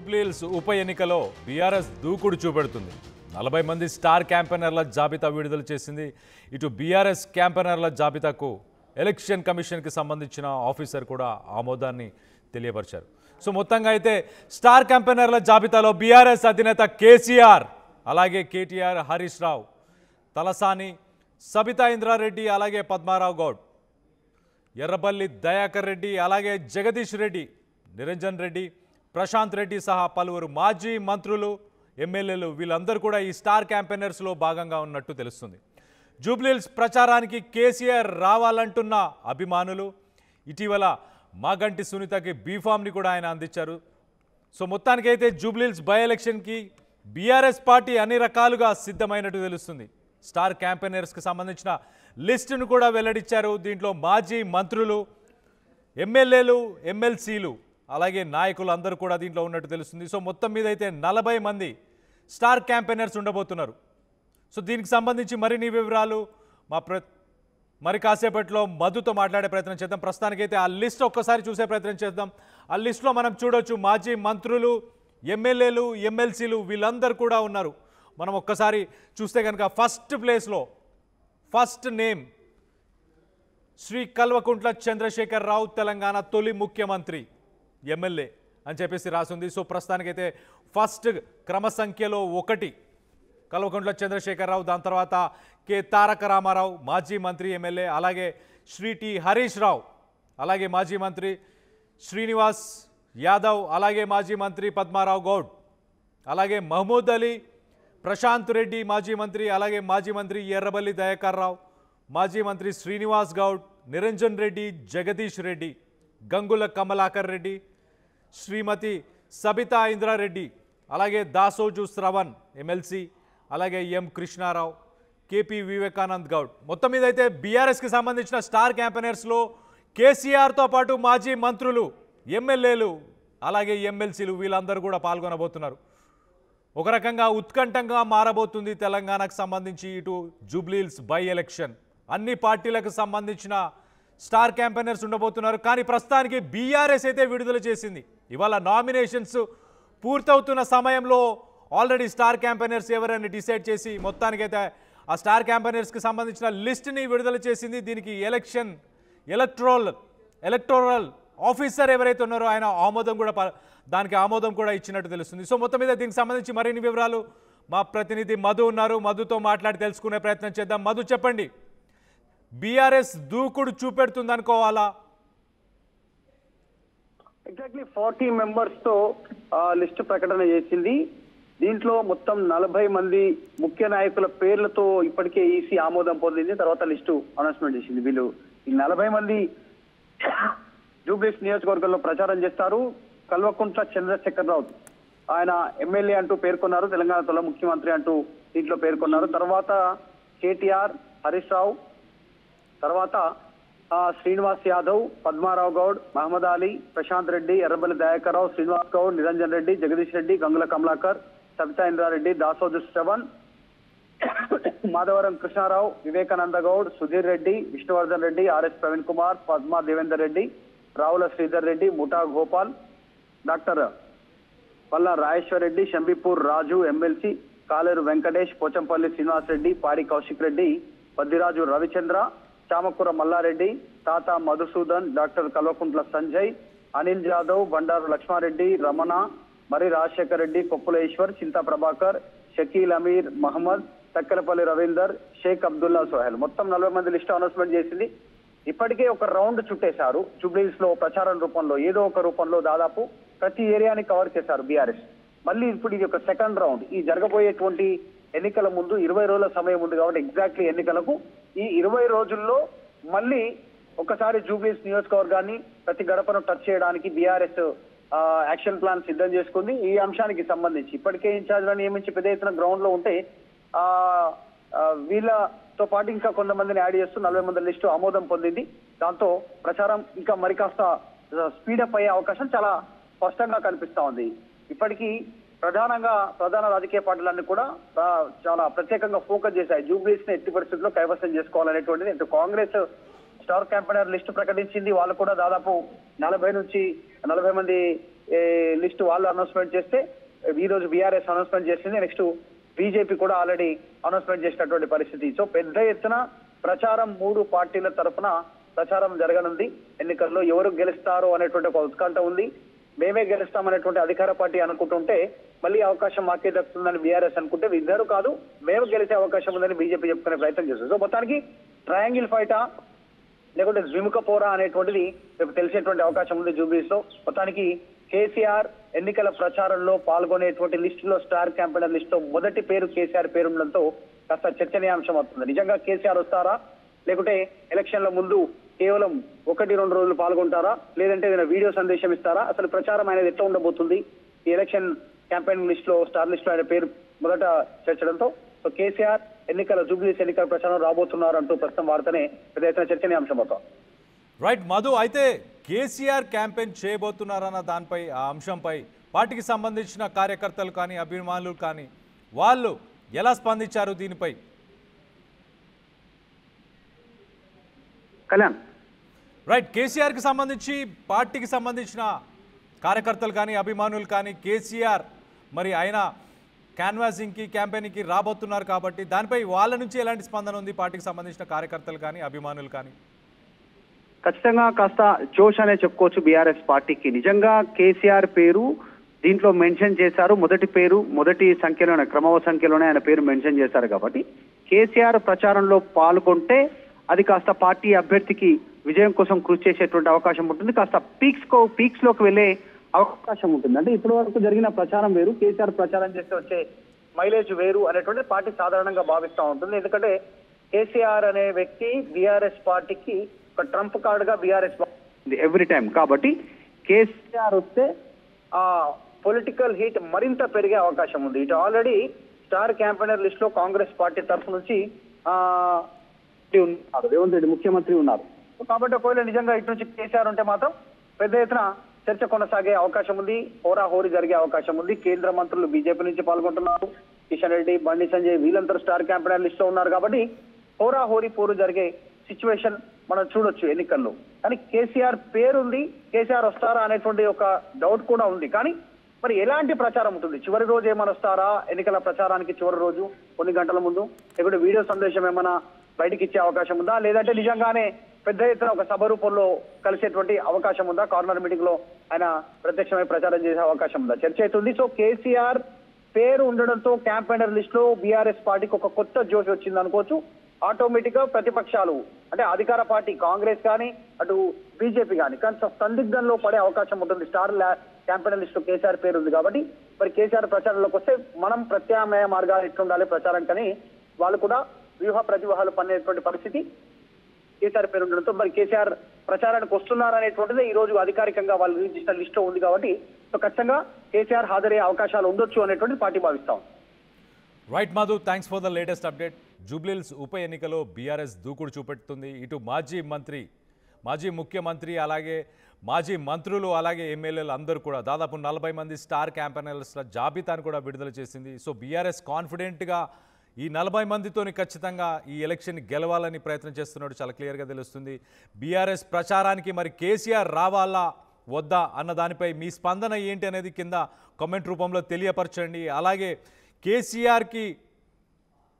జూబ్లీహిల్స్ ఉప ఎన్నికలో బీఆర్ఎస్ దూకుడు చూపెడుతుంది. 40 మంది స్టార్ క్యాంపెయినర్ల జాబితా విడుదల చేసింది. ఇటు బీఆర్ఎస్ క్యాంపెయినర్ల జాబితాకు ఎలక్షన్ కమిషన్కి సంబంధించిన ఆఫీసర్ కూడా ఆమోదాన్ని తెలియపరిచారు. సో మొత్తంగా అయితే స్టార్ క్యాంపెయినర్ల జాబితాలో బీఆర్ఎస్ అధినేత కేసీఆర్, అలాగే కేటీఆర్, హరీష్ రావు, తలసాని, సబితా ఇంద్రారెడ్డి, అలాగే పద్మారావు గౌడ్, ఎర్రబల్లి దయాకర్ రెడ్డి, అలాగే జగదీష్ రెడ్డి, నిరంజన్ రెడ్డి, ప్రశాంత్ రెడ్డి సహా పలువురు మాజీ మంత్రులు, ఎమ్మెల్యేలు వీళ్ళందరూ కూడా ఈ స్టార్ క్యాంపెయినర్స్లో భాగంగా ఉన్నట్టు తెలుస్తుంది. జూబ్లీహిల్స్ ప్రచారానికి కేసీఆర్ రావాలంటున్న అభిమానులు ఇటీవల మాగంటి సునీతకి బీఫామ్ని కూడా ఆయన అందించారు. సో మొత్తానికైతే జూబ్లీహిల్స్ బై ఎలక్షన్కి బీఆర్ఎస్ పార్టీ అన్ని రకాలుగా సిద్ధమైనట్టు తెలుస్తుంది. స్టార్ క్యాంపెయినర్స్కి సంబంధించిన లిస్టును కూడా వెల్లడించారు. దీంట్లో మాజీ మంత్రులు, ఎమ్మెల్యేలు, ఎమ్మెల్సీలు, అలాగే నాయకులు అందరూ కూడా దీంట్లో ఉన్నట్టు తెలుస్తుంది. సో మొత్తం మీద అయితే 40 మంది స్టార్ క్యాంపెయినర్స్ ఉండబోతున్నారు. సో దీనికి సంబంధించి మరిన్ని వివరాలు మరి కాసేపట్లో మధుతో మాట్లాడే ప్రయత్నం చేద్దాం. ప్రస్తుతానికైతే ఆ లిస్ట్ ఒక్కసారి చూసే ప్రయత్నం చేద్దాం. ఆ లిస్టులో మనం చూడొచ్చు మాజీ మంత్రులు, ఎమ్మెల్యేలు, ఎమ్మెల్సీలు వీళ్ళందరూ కూడా ఉన్నారు. మనం ఒక్కసారి చూస్తే కనుక ఫస్ట్ ప్లేస్లో ఫస్ట్ నేమ్ శ్రీ కల్వకుంట్ల చంద్రశేఖర్ రావు, తెలంగాణ తొలి ముఖ్యమంత్రి, ఎమ్మెల్యే అని చెప్పేసి రాసింది. సో ప్రస్తుతానికైతే ఫస్ట్ క్రమ సంఖ్యలో 1 కల్వకుంట్ల చంద్రశేఖర్ రావు, దాని తర్వాత కె తారక రామారావు, మాజీ మంత్రి, ఎమ్మెల్యే, అలాగే శ్రీ టి హరీష్ రావు, అలాగే మాజీ మంత్రి శ్రీనివాస్ యాదవ్, అలాగే మాజీ మంత్రి పద్మారావు గౌడ్, అలాగే మహమూద్ అలీ, ప్రశాంత్ రెడ్డి మాజీ మంత్రి, అలాగే మాజీ మంత్రి ఎర్రబల్లి దయాకర్ రావు, మాజీ మంత్రి శ్రీనివాస్ గౌడ్, నిరంజన్ రెడ్డి, జగదీష్ రెడ్డి, గంగుల కమలాకర్ రెడ్డి, శ్రీమతి సబితా ఇంద్రారెడ్డి, అలాగే దాసోజు శ్రవణ్ ఎమ్మెల్సీ, అలాగే ఎం కృష్ణారావు, కేపీ వివేకానంద్ గౌడ్. మొత్తం మీద అయితే బీఆర్ఎస్కి సంబంధించిన స్టార్ క్యాంపెయినర్స్లో కేసీఆర్తో పాటు మాజీ మంత్రులు, ఎమ్మెల్యేలు, అలాగే ఎమ్మెల్సీలు వీళ్ళందరూ కూడా పాల్గొనబోతున్నారు. ఒక రకంగా ఉత్కంఠంగా మారబోతుంది తెలంగాణకు సంబంధించి ఇటు జూబ్లీహిల్స్ బై ఎలక్షన్. అన్ని పార్టీలకు సంబంధించిన స్టార్ క్యాంపెయినర్స్ ఉండబోతున్నారు. కానీ ప్రస్తుతానికి బీఆర్ఎస్ అయితే విడుదల చేసింది. ఇవాళ నామినేషన్స్ పూర్తవుతున్న సమయంలో ఆల్రెడీ స్టార్ క్యాంపెయినర్స్ ఎవరైనా డిసైడ్ చేసి మొత్తానికైతే ఆ స్టార్ క్యాంపెయినర్స్కి సంబంధించిన లిస్ట్ని విడుదల చేసింది. దీనికి ఎలక్టోరల్ ఆఫీసర్ ఎవరైతే ఉన్నారో ఆయన దానికి ఆమోదం కూడా ఇచ్చినట్టు తెలుస్తుంది. సో మొత్తం మీద దీనికి సంబంధించి మరిన్ని వివరాలు మా ప్రతినిధి మధు ఉన్నారు. మధుతో మాట్లాడి తెలుసుకునే ప్రయత్నం చేద్దాం. మధు, చెప్పండి, బీఆర్ఎస్ దూకుడు చూపెడుతుంది అనుకోవాలా? ఎగ్జాక్ట్లీ 40 మెంబర్స్ తో లిస్టు ప్రకటన చేసింది. దీంట్లో మొత్తం 40 మంది ముఖ్య నాయకుల పేర్లతో ఇప్పటికే ఈసీ ఆమోదం పొందింది. తర్వాత లిస్టు అనౌన్స్మెంట్ చేసింది. వీళ్ళు ఈ 40 మంది జూబ్లీహిల్స్ నియోజకవర్గంలో ప్రచారం చేస్తారు. కల్వకుంట్ల చంద్రశేఖర్ రావు ఆయన ఎమ్మెల్యే అంటూ పేర్కొన్నారు, తెలంగాణ తొలి ముఖ్యమంత్రి అంటూ దీంట్లో పేర్కొన్నారు. తర్వాత కేటీఆర్, హరీష్ రావు, తర్వాత శ్రీనివాస్ యాదవ్, పద్మారావు గౌడ్, మహమ్మద్ అలీ, ప్రశాంత్ రెడ్డి, ఎర్రబల్లి దయాకర్ రావు, శ్రీనివాస్ గౌడ్, నిరంజన్ రెడ్డి, జగదీష్ రెడ్డి, గంగుల కమలాకర్, సబితా ఇంద్రారెడ్డి, దాసోజు శ్రవణ్, మాధవరం కృష్ణారావు, వివేకానంద గౌడ్, సుధీర్ రెడ్డి, విష్ణువర్ధన్ రెడ్డి, ఆర్ఎస్ ప్రవీణ్ కుమార్, పద్మా దేవేందర్ రెడ్డి, రావుల శ్రీధర్ రెడ్డి, ముఠా గోపాల్, డాక్టర్ పల్లా రాజేశ్వర్ రెడ్డి, షంబీపూర్ రాజు ఎమ్మెల్సీ, కాలేరు వెంకటేష్, పోచంపల్లి శ్రీనివాస్ రెడ్డి, పాడి కౌశిక్ రెడ్డి, పద్దిరాజు రవిచంద్ర, చామకూర మల్లారెడ్డి, తాత మధుసూదన్, డాక్టర్ కల్వకుంట్ల సంజయ్, అనిల్ జాదవ్, బండారు లక్ష్మారెడ్డి, రమణ, మరి రాజశేఖర్ రెడ్డి, కొప్పులేశ్వర్, చింతా ప్రభాకర్, షకీల్ అమీర్, మహమ్మద్, తక్కెలపల్లి రవీందర్, షేక్ అబ్దుల్లా సోహెల్. మొత్తం 40 మంది లిస్టు అనౌన్స్మెంట్ చేసింది. ఇప్పటికే ఒక రౌండ్ చుట్టేశారు. జూబ్లీహిల్స్ లో ప్రచారం రూపంలో ఏదో ఒక రూపంలో దాదాపు ప్రతి ఏరియాని కవర్ చేశారు బీఆర్ఎస్. మళ్ళీ ఇప్పుడు ఇది ఒక సెకండ్ రౌండ్. ఈ జరగబోయేటువంటి ఎన్నికల ముందు 20 రోజుల సమయం ఉంది కాబట్టి ఎగ్జాక్ట్లీ ఎన్నికలకు ఈ 20 రోజుల్లో మళ్ళీ ఒకసారి జూబ్లీహిల్స్ నియోజకవర్గాన్ని ప్రతి గడపను టచ్ చేయడానికి బీఆర్ఎస్ యాక్షన్ ప్లాన్ సిద్ధం చేసుకుంది. ఈ అంశానికి సంబంధించి ఇప్పటికే ఇన్ఛార్జ్లను నియమించి పెద్ద ఎత్తున గ్రౌండ్ లో ఉంటే వీళ్ళతో పాటు ఇంకా కొంతమందిని యాడ్ చేస్తూ 40 మంది లిస్టు ఆమోదం పొందింది. దాంతో ప్రచారం ఇంకా మరి కాస్త స్పీడప్ అయ్యే అవకాశం చాలా స్పష్టంగా కనిపిస్తా ఉంది. ఇప్పటికీ ప్రధాన రాజకీయ పార్టీలన్నీ కూడా చాలా ప్రత్యేకంగా ఫోకస్ చేశాయి. జూబ్లీహిల్స్ ని ఎట్టి పరిస్థితుల్లో కైవసం చేసుకోవాలనేటువంటిది. ఇటు కాంగ్రెస్ స్టార్ క్యాంపెయినర్ లిస్టు ప్రకటించింది. వాళ్ళు కూడా దాదాపు 40 నుంచి 40 మంది లిస్ట్ వాళ్ళు అనౌన్స్మెంట్ చేస్తే ఈ రోజు బీఆర్ఎస్ అనౌన్స్మెంట్ చేసింది. నెక్స్ట్ బీజేపీ కూడా ఆల్రెడీ అనౌన్స్మెంట్ చేసినటువంటి పరిస్థితి. సో పెద్ద ఎత్తున ప్రచారం 3 పార్టీల తరఫున ప్రచారం జరగనుంది. ఎన్నికల్లో ఎవరు గెలుస్తారు అనేటువంటి ఒక ఉత్కంఠ ఉంది. మేమే గెలుస్తామనేటువంటి అధికార పార్టీ అనుకుంటుంటే మళ్ళీ అవకాశం మాకే దక్కుతుందని బీఆర్ఎస్ అనుకుంటే ఇద్దరు కాదు మేము గెలిచే అవకాశం ఉందని బీజేపీ చెప్పుకునే ప్రయత్నం చేస్తుంది. సో మొత్తానికి ట్రయాంగిల్ ఫైటా లేకుంటే ద్విముఖ పోరా అనేటువంటిది రేపు తెలిసేటువంటి అవకాశం ఉంది జూబ్లీస్ లో. మొత్తానికి కేసీఆర్ ఎన్నికల ప్రచారంలో పాల్గొనేటువంటి లిస్టులో స్టార్ క్యాంపెయినర్ లిస్ట్ లో మొదటి పేరు కేసీఆర్ పేరు ఉండడంతో కాస్త చర్చనీయాంశం అవుతుంది. నిజంగా కేసీఆర్ వస్తారా లేకుంటే ఎలక్షన్ల ముందు కేవలం 1-2 రోజులు పాల్గొంటారా లేదంటే ఏదైనా వీడియో సందేశం ఇస్తారా? అసలు ప్రచారం అనేది ఎట్లా ఉండబోతుంది? ఈ ఎలక్షన్ క్యాంపెయిన్ లిస్ట్ లో స్టార్ లిస్ట్ లో ఆయన పేరు మొదట చేర్చడంతో సో కేసీఆర్ ఎన్నికల జూబ్లీస్ ఎన్నికల ప్రచారం రాబోతున్నారు అంటూ ప్రస్తుతం వార్తనే పెద్ద ఎత్తున చర్చనీయాంశం అవుతాం. రైట్ మధు, అయితే కేసీఆర్ క్యాంపెయిన్ చేయబోతున్నారన్న దానిపై ఆ అంశంపై పార్టీకి సంబంధించిన కార్యకర్తలు కానీ అభిమానులు కానీ వాళ్ళు ఎలా స్పందించారు దీనిపై? కళ్యాణ్ రైట్, కేసీఆర్కి సంబంధించి పార్టీకి సంబంధించిన కార్యకర్తలు కానీ అభిమానులు కానీ కేసీఆర్ మరి ఆయన క్యాన్వాసింగ్కి క్యాంపెయిన్కి రాబోతున్నారు కాబట్టి దానిపై వాళ్ళ నుంచి ఎలాంటి స్పందన ఉంది పార్టీకి సంబంధించిన కార్యకర్తలు కానీ అభిమానులు కానీ? ఖచ్చితంగా కాస్త జోష్ అనే చెప్పుకోవచ్చు బీఆర్ఎస్ పార్టీకి. నిజంగా కేసీఆర్ పేరు దీంట్లో మెన్షన్ చేశారు. మొదటి పేరు మొదటి సంఖ్యలోనే క్రమవ సంఖ్యలోనే ఆయన పేరు మెన్షన్ చేశారు కాబట్టి కేసీఆర్ ప్రచారంలో పాల్గొంటే అది కాస్త పార్టీ అభ్యర్థికి విజయం కోసం కృషి చేసేటువంటి అవకాశం ఉంటుంది. కాస్త పీక్స్ లోకి వెళ్లే అవకాశం ఉంటుంది. అంటే ఇప్పటి వరకు జరిగిన ప్రచారం వేరు, కేసీఆర్ ప్రచారం చేస్తే వచ్చే మైలేజ్ వేరు అనేటువంటి పార్టీ సాధారణంగా భావిస్తూ ఉంటుంది. ఎందుకంటే కేసీఆర్ అనే వ్యక్తి బీఆర్ఎస్ పార్టీకి ఒక ట్రంప్ కార్డ్ గా బీఆర్ఎస్ ఎవ్రీ టైం. కాబట్టి కేసీఆర్ వస్తే ఆ పొలిటికల్ హీట్ మరింత పెరిగే అవకాశం ఉంది. ఇటు ఆల్రెడీ స్టార్ క్యాంపెయినర్ లిస్ట్ లో కాంగ్రెస్ పార్టీ తరఫు నుంచి ఉన్నారు, రేవంత్ రెడ్డి ముఖ్యమంత్రి ఉన్నారు. కాబట్టి ఒకవేళ నిజంగా ఇటు నుంచి కేసీఆర్ ఉంటే మాత్రం పెద్ద ఎత్తున చర్చ కొనసాగే అవకాశం ఉంది. హోరాహోరీ జరిగే అవకాశం ఉంది. కేంద్ర మంత్రులు బీజేపీ నుంచి పాల్గొంటున్నారు. కిషన్ రెడ్డి, బండి సంజయ్ వీళ్ళందరూ స్టార్ క్యాంపెయినర్ లిస్ట్ లో ఉన్నారు కాబట్టి హోరాహోరీ పోరు జరిగే సిచ్యువేషన్ మనం చూడొచ్చు ఎన్నికల్లో. కానీ కేసీఆర్ పేరుంది, కేసీఆర్ వస్తారా అనేటువంటి ఒక డౌట్ కూడా ఉంది. కానీ మరి ఎలాంటి ప్రచారం ఉంటుంది? చివరి రోజు ఏమైనా వస్తారా ఎన్నికల ప్రచారానికి చివరి రోజు కొన్ని గంటల ముందు? లేకుంటే వీడియో సందేశం ఏమైనా బయటికి ఇచ్చే అవకాశం ఉందా? లేదంటే నిజంగానే పెద్ద ఎత్తున ఒక సభ రూపంలో కలిసేటువంటి అవకాశం ఉందా? కార్నర్ మీటింగ్ లో ఆయన ప్రత్యక్షమై ప్రచారం చేసే అవకాశం ఉందా? చర్చ అవుతుంది. సో కేసీఆర్ పేరు ఉండడంతో క్యాంపెయినర్ లిస్ట్ లో బీఆర్ఎస్ పార్టీకి ఒక కొత్త జోష్ వచ్చింది అనుకోవచ్చు. ఆటోమేటిక్ గా ప్రతిపక్షాలు అంటే అధికార పార్టీ కాంగ్రెస్ కానీ అటు బీజేపీ కానీ కొంచెం సందిగ్ధంలో పడే అవకాశం ఉంటుంది. స్టార్ క్యాంపెయినర్ లిస్ట్ లో కేసీఆర్ పేరు ఉంది కాబట్టి మరి కేసీఆర్ ప్రచారంలోకి వస్తే మనం ప్రత్యామ్నాయ మార్గాలు ఎట్లుండాలి ప్రచారం కానీ వాళ్ళు కూడా వ్యూహ ప్రతివ్యూహాలు పన్నేటువంటి పరిస్థితి కేసీఆర్ పేరు ఉండడంతో మరి కేసీఆర్ ప్రచారానికి వస్తున్నారనేటువంటిది ఈ రోజు అధికారికంగా వాళ్ళు రిలీజ్ చేసిన లిస్ట్ లో ఉంది కాబట్టి సో ఖచ్చితంగా కేసీఆర్ హాజరయ్యే అవకాశాలు ఉండొచ్చు అనేటువంటి పార్టీ భావిస్తాం. Right Madhu, thanks for the latest update. Jubilee Hills ఉప ఎన్నికలో బీఆర్ఎస్ దూకుడు చూపెడుతుంది. ఇటు మాజీ ముఖ్యమంత్రి అలాగే మాజీ మంత్రులు అలాగే ఎమ్మెల్యేలు అందరూ కూడా దాదాపు 40 మంది స్టార్ క్యాంపెయినర్ల జాబితాను కూడా విడుదల చేసింది. సో బీఆర్ఎస్ కాన్ఫిడెంట్గా ఈ 40 మందితోని ఖచ్చితంగా ఈ ఎలక్షన్ గెలవాలని ప్రయత్నం చేస్తున్నాడు, చాలా క్లియర్గా తెలుస్తుంది. బీఆర్ఎస్ ప్రచారానికి మరి కేసీఆర్ రావాలా వద్దా అన్న దానిపై మీ స్పందన ఏంటి అనేది కింద కామెంట్ రూపంలో తెలియపరచండి. అలాగే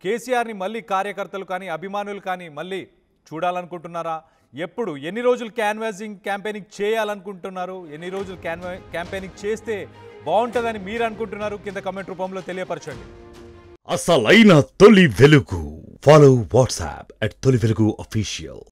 కేసీఆర్ని మళ్ళీ కార్యకర్తలు కానీ అభిమానులు కానీ మళ్ళీ చూడాలనుకుంటున్నారా? ఎన్ని రోజులు క్యాంపెయినింగ్ చేయాలనుకుంటున్నారు? ఎన్ని రోజులు క్యాంపెయినింగ్ చేస్తే బాగుంటుందని మీరు అనుకుంటున్నారు? కింద కామెంట్ రూపంలో తెలియపరచండి. అసలైన తొలి వెలుగు. ఫాలో వాట్సాప్ @తొలి వెలుగు official.